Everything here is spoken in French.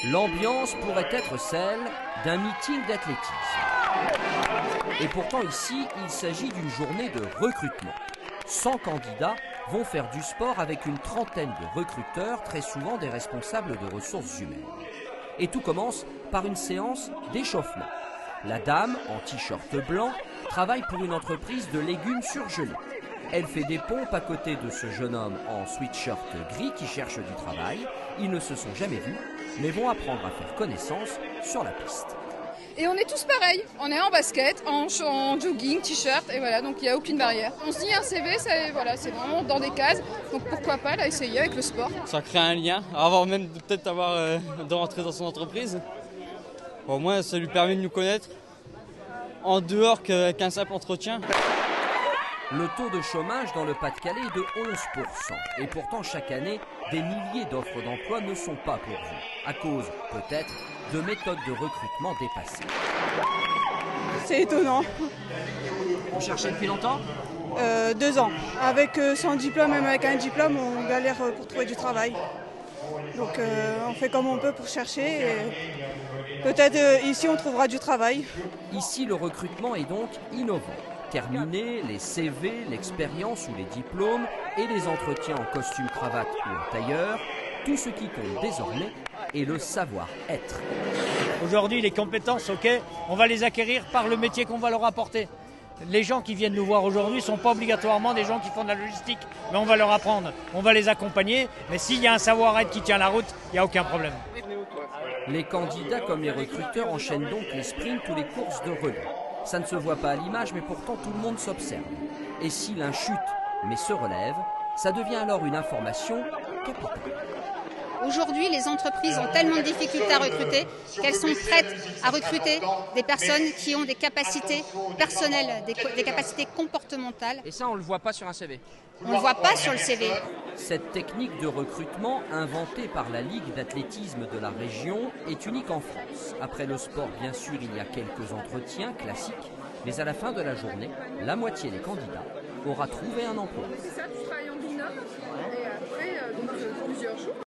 L'ambiance pourrait être celle d'un meeting d'athlétisme. Et pourtant ici, il s'agit d'une journée de recrutement. 100 candidats vont faire du sport avec une trentaine de recruteurs, très souvent des responsables de ressources humaines. Et tout commence par une séance d'échauffement. La dame, en t-shirt blanc, travaille pour une entreprise de légumes surgelés. Elle fait des pompes à côté de ce jeune homme en sweatshirt gris qui cherche du travail. Ils ne se sont jamais vus, mais vont apprendre à faire connaissance sur la piste. Et on est tous pareils, on est en basket, en jogging, t-shirt, et voilà, donc il n'y a aucune barrière. On se dit un CV, c'est vraiment dans des cases, donc pourquoi pas là, essayer avec le sport. Ça crée un lien, avant même de rentrer dans son entreprise. Au moins ça lui permet de nous connaître, en dehors qu'un simple entretien. Le taux de chômage dans le Pas-de-Calais est de 11%. Et pourtant, chaque année, des milliers d'offres d'emploi ne sont pas pourvues. À cause, peut-être, de méthodes de recrutement dépassées. C'est étonnant. Vous cherchez depuis longtemps ? 2 ans. Avec sans diplôme, même avec un diplôme, on galère pour trouver du travail. Donc on fait comme on peut pour chercher. Et peut-être ici on trouvera du travail. Ici, le recrutement est donc innovant. Terminer les CV, l'expérience ou les diplômes et les entretiens en costume cravate ou en tailleur, tout ce qui compte désormais est le savoir-être. Aujourd'hui, les compétences, ok, on va les acquérir par le métier qu'on va leur apporter. Les gens qui viennent nous voir aujourd'hui ne sont pas obligatoirement des gens qui font de la logistique, mais on va leur apprendre, on va les accompagner, mais s'il y a un savoir-être qui tient la route, il n'y a aucun problème. Les candidats comme les recruteurs enchaînent donc les sprints ou les courses de relais. Ça ne se voit pas à l'image, mais pourtant tout le monde s'observe. Et si l'un chute, mais se relève, ça devient alors une information capitale. Aujourd'hui, les entreprises ont tellement de difficultés à recruter qu'elles sont prêtes à recruter des personnes qui ont des capacités personnelles, des capacités comportementales. Et ça, on ne le voit pas sur un CV. On ne le voit pas sur le CV. Cette technique de recrutement, inventée par la Ligue d'athlétisme de la région, est unique en France. Après le sport, bien sûr, il y a quelques entretiens classiques, mais à la fin de la journée, la moitié des candidats aura trouvé un emploi. C'est ça, tu travailles en binôme, et après, donc plusieurs jours.